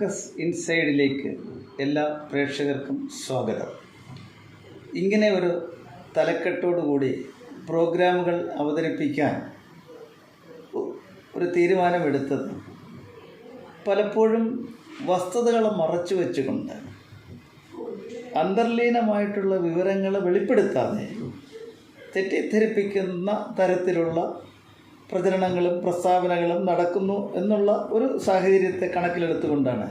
Focus ഇൻസൈഡിലേക്ക് എല്ലാ പ്രേക്ഷകർക്കും സ്വാഗതം. ഇങ്ങനെ ഒരു തലക്കെട്ടോടുകൂടി പ്രോഗ്രാമുകൾ അവതരിപ്പിക്കാൻ ഒരു തീരുമാനമെടുത്തത് പലപ്പോഴും വസ്തുതകളെ മറച്ചു വെച്ചുകൊണ്ട് അന്തർലീനമായിട്ടുള്ള വിവരങ്ങൾ വെളിപ്പെടുത്താതെ തെറ്റിദ്ധരിപ്പിക്കുന്ന തരത്തിലുള്ള പ്രചരണങ്ങളും പ്രസ്താവനകളും നടക്കുന്നു എന്നുള്ള ഒരു സാഹചര്യത്തെ കണക്കിലെടുത്തുകൊണ്ടാണ്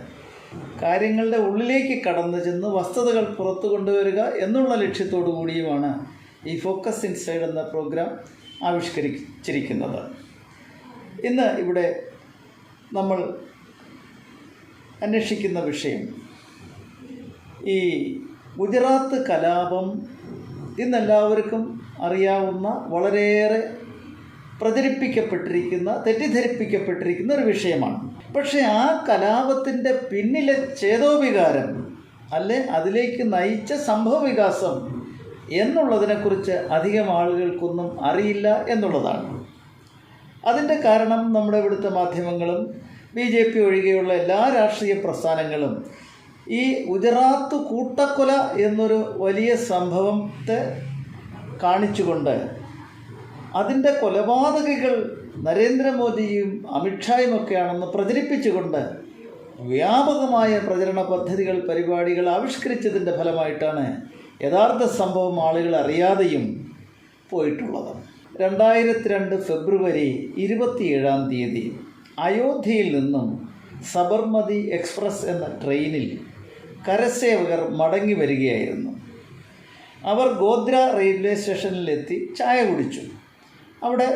കാര്യങ്ങളുടെ ഉള്ളിലേക്ക് കടന്നു ചെന്ന് വസ്തുതകൾ പുറത്തു കൊണ്ടുവരിക എന്നുള്ള ലക്ഷ്യത്തോടു കൂടിയുമാണ് ഈ ഫോക്കസ് ഇൻസൈഡ് എന്ന പ്രോഗ്രാം ആവിഷ്കരിച്ചിരിക്കുന്നത്. ഇന്ന് ഇവിടെ നമ്മൾ അന്വേഷിക്കുന്ന വിഷയം ഈ ഗുജറാത്ത് കലാപം ഇന്നെല്ലാവർക്കും അറിയാവുന്ന വളരെയേറെ തെറ്റിദ്ധരിപ്പിക്കപ്പെട്ടിരിക്കുന്ന ഒരു വിഷയമാണ്. പക്ഷേ ആ കലാപത്തിൻ്റെ പിന്നിലെ ചേതോവികാരം അല്ലെ അതിലേക്ക് നയിച്ച സംഭവവികാസം എന്നുള്ളതിനെക്കുറിച്ച് അധികം ആളുകൾക്കൊന്നും അറിയില്ല എന്നുള്ളതാണ്. അതിൻ്റെ കാരണം നമ്മുടെ ഇവിടുത്തെ മാധ്യമങ്ങളും BJP ഒഴികെയുള്ള എല്ലാ രാഷ്ട്രീയ പ്രസ്ഥാനങ്ങളും ഈ ഗുജറാത്ത് കൂട്ടക്കൊല എന്നൊരു വലിയ സംഭവത്തെ കാണിച്ചുകൊണ്ട് അതിൻ്റെ കൊലപാതകികൾ നരേന്ദ്രമോദിയും അമിത്ഷായുമൊക്കെയാണെന്ന് പ്രചരിപ്പിച്ചുകൊണ്ട് വ്യാപകമായ പ്രചരണ പദ്ധതികൾ പരിപാടികൾ ആവിഷ്കരിച്ചതിൻ്റെ ഫലമായിട്ടാണ് യഥാർത്ഥ സംഭവം ആളുകൾ അറിയാതെയും പോയിട്ടുള്ളത്. 2002 ഫെബ്രുവരി 27 അയോധ്യയിൽ നിന്നും സബർമതി എക്സ്പ്രസ് എന്ന ട്രെയിനിൽ കരസേവകർ മടങ്ങി വരികയായിരുന്നു. അവർ ഗോദ്ര റെയിൽവേ സ്റ്റേഷനിലെത്തി ചായ കുടിച്ചു. അവിടെ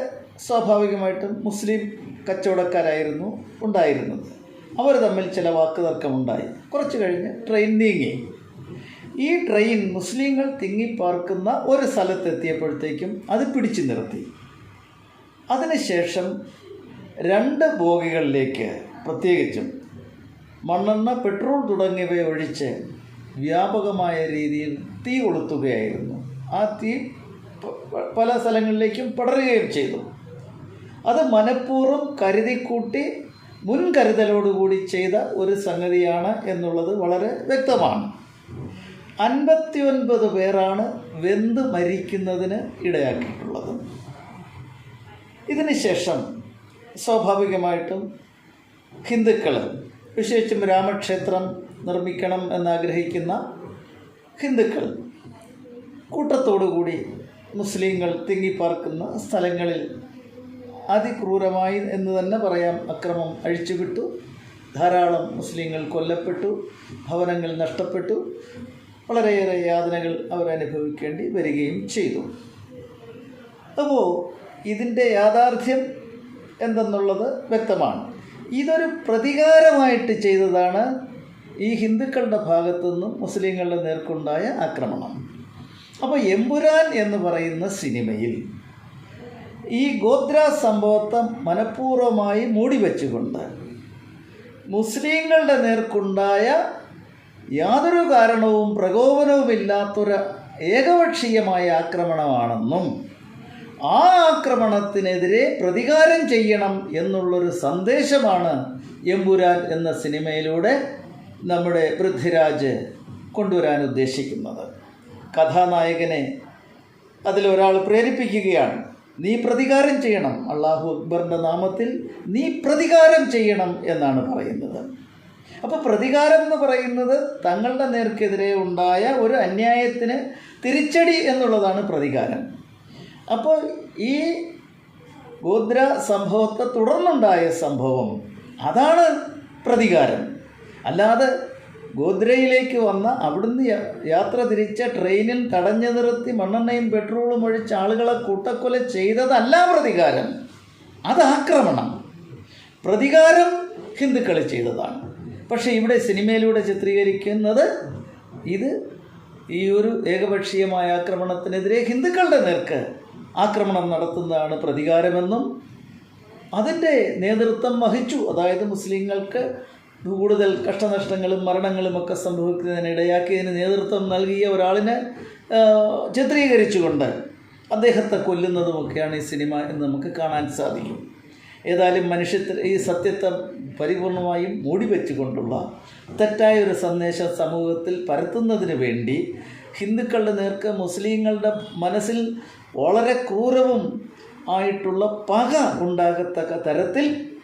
സ്വാഭാവികമായിട്ടും മുസ്ലിം കച്ചവടക്കാരായിരുന്നു ഉണ്ടായിരുന്നത്. അവർ തമ്മിൽ ചില വാക്കുതർക്കമുണ്ടായി. കുറച്ച് കഴിഞ്ഞ് ട്രെയിൻ നീങ്ങി. ഈ ട്രെയിൻ മുസ്ലിങ്ങൾ തിങ്ങിപ്പാർക്കുന്ന ഒരു സ്ഥലത്തെത്തിയപ്പോഴത്തേക്കും അത് പിടിച്ചു നിർത്തി. അതിനുശേഷം 2 ബോഗികളിലേക്ക് പ്രത്യേകിച്ചും മണ്ണെണ്ണ, പെട്രോൾ തുടങ്ങിയവ ഒഴിച്ച് വ്യാപകമായ രീതിയിൽ തീ കൊളുത്തുകയായിരുന്നു. ആ തീ പല സ്ഥലങ്ങളിലേക്കും പടരുകയും ചെയ്തു. അത് മനഃപൂർവ്വം കരുതിക്കൂട്ടി മുൻകരുതലോടുകൂടി ചെയ്ത ഒരു സംഗതിയാണ് എന്നുള്ളത് വളരെ വ്യക്തമാണ്. 59 പേരാണ് വെന്ത് മരിക്കുന്നതിന് ഇടയാക്കിയിട്ടുള്ളത്. ഇതിന് ശേഷം സ്വാഭാവികമായിട്ടും ഹിന്ദുക്കൾ, വിശേഷിച്ചും രാമക്ഷേത്രം നിർമ്മിക്കണം എന്നാഗ്രഹിക്കുന്ന ഹിന്ദുക്കൾ കൂട്ടത്തോടുകൂടി മുസ്ലിങ്ങൾ തിങ്ങിപ്പാർക്കുന്ന സ്ഥലങ്ങളിൽ അതിക്രൂരമായി എന്ന് തന്നെ പറയാം അക്രമം അഴിച്ചുവിട്ടു. ധാരാളം മുസ്ലിങ്ങൾ കൊല്ലപ്പെട്ടു, ഭവനങ്ങൾ നഷ്ടപ്പെട്ടു, വളരെയേറെ യാതനകൾ അവരനുഭവിക്കേണ്ടി വരികയും ചെയ്തു. അപ്പോൾ ഇതിൻ്റെ യാഥാർത്ഥ്യം എന്തെന്നുള്ളത് വ്യക്തമാണ്. ഇതൊരു പ്രതികാരമായിട്ട് ചെയ്തതാണ് ഈ ഹിന്ദുക്കളുടെ ഭാഗത്തുനിന്നും മുസ്ലിങ്ങളുടെ നേർക്കുണ്ടായ ആക്രമണം. അപ്പോൾ എമ്പുരാൻ എന്ന് പറയുന്ന സിനിമയിൽ ഈ ഗോദ്ര സംഭവത്തെ മനഃപൂർവ്വമായി മൂടിവെച്ചുകൊണ്ട് മുസ്ലിങ്ങളുടെ നേർക്കുണ്ടായ യാതൊരു കാരണവും പ്രകോപനവുമില്ലാത്തൊരു ഏകപക്ഷീയമായ ആക്രമണമാണെന്നും ആ ആക്രമണത്തിനെതിരെ പ്രതികാരം ചെയ്യണം എന്നുള്ളൊരു സന്ദേശമാണ് എമ്പുരാൻ എന്ന സിനിമയിലൂടെ നമ്മുടെ പൃഥ്വിരാജ് കൊണ്ടുവരാൻ ഉദ്ദേശിക്കുന്നത്. കഥാനായകനെ അതിലൊരാൾ പ്രേരിപ്പിക്കുകയാണ്, നീ പ്രതികാരം ചെയ്യണം, അല്ലാഹു അക്ബറിൻ്റെ നാമത്തിൽ നീ പ്രതികാരം ചെയ്യണം എന്നാണ് പറയുന്നത്. അപ്പോൾ പ്രതികാരം എന്ന് പറയുന്നത് തങ്ങളുടെ നേർക്കെതിരെ ഉണ്ടായ ഒരു അന്യായത്തിന് തിരിച്ചടി എന്നുള്ളതാണ് പ്രതികാരം. അപ്പോൾ ഈ ഗോദ്ര സംഭവത്തെ തുടർന്നുണ്ടായ സംഭവം അതാണ് പ്രതികാരം. അല്ലാതെ ഗോദ്രയിലേക്ക് വന്ന അവിടുന്ന് യാത്ര തിരിച്ച ട്രെയിനിൽ തടഞ്ഞു നിർത്തി മണ്ണെണ്ണയും പെട്രോളും ഒഴിച്ച് ആളുകളെ കൂട്ടക്കൊല ചെയ്തതല്ല പ്രതികാരം, അത് ആക്രമണം. പ്രതികാരം ഹിന്ദുക്കൾ ചെയ്തതാണ്. പക്ഷേ ഇവിടെ സിനിമയിലൂടെ ചിത്രീകരിക്കുന്നത് ഇത് ഈ ഒരു ഏകപക്ഷീയമായ ആക്രമണത്തിനെതിരെ ഹിന്ദുക്കളുടെ നേർക്ക് ആക്രമണം നടത്തുന്നതാണ് പ്രതികാരമെന്നും അതിൻ്റെ നേതൃത്വം വഹിച്ചു, അതായത് മുസ്ലിങ്ങൾക്ക് കൂടുതൽ കഷ്ടനഷ്ടങ്ങളും മരണങ്ങളുമൊക്കെ സംഭവിക്കുന്നതിനിടയാക്കിയതിന് നേതൃത്വം നൽകിയ ഒരാളിനെ ചിത്രീകരിച്ചുകൊണ്ട് അദ്ദേഹത്തെ കൊല്ലുന്നതുമൊക്കെയാണ് ഈ സിനിമ എന്ന് നമുക്ക് കാണാൻ സാധിക്കും. ഏതായാലും ഈ സത്യത്തെ പരിപൂർണമായും മൂടിവെച്ചുകൊണ്ടുള്ള തെറ്റായൊരു സന്ദേശം സമൂഹത്തിൽ പരത്തുന്നതിന് വേണ്ടി ഹിന്ദുക്കളുടെ നേർക്ക് മുസ്ലിങ്ങളുടെ മനസ്സിൽ വളരെ ക്രൂരവും ആയിട്ടുള്ള പക ഉണ്ടാകത്തക്ക തരത്തിൽ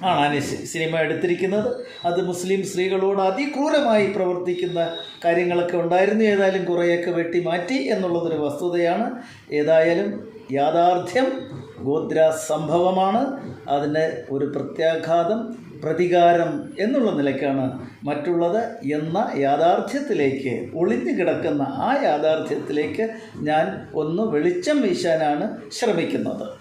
ആണ് സിനിമ എടുത്തിരിക്കുന്നത്. അത് മുസ്ലിം സ്ത്രീകളോട് അതിക്രൂരമായി പ്രവർത്തിക്കുന്ന കാര്യങ്ങളൊക്കെ ഉണ്ടായിരുന്നു. ഏതായാലും കുറേയൊക്കെ വെട്ടിമാറ്റി എന്നുള്ളതൊരു വസ്തുതയാണ്. ഏതായാലും യാഥാർത്ഥ്യം ഗോത്ര സംഭവമാണ്. അതിന് ഒരു പ്രത്യാഘാതം, പ്രതികാരം എന്നുള്ള നിലയ്ക്കാണ് മറ്റുള്ളത് എന്ന യാഥാർത്ഥ്യത്തിലേക്ക്, ഒളിഞ്ഞു കിടക്കുന്ന ആ യാഥാർത്ഥ്യത്തിലേക്ക് ഞാൻ ഒന്ന് വെളിച്ചം വീശാനാണ് ശ്രമിക്കുന്നത്.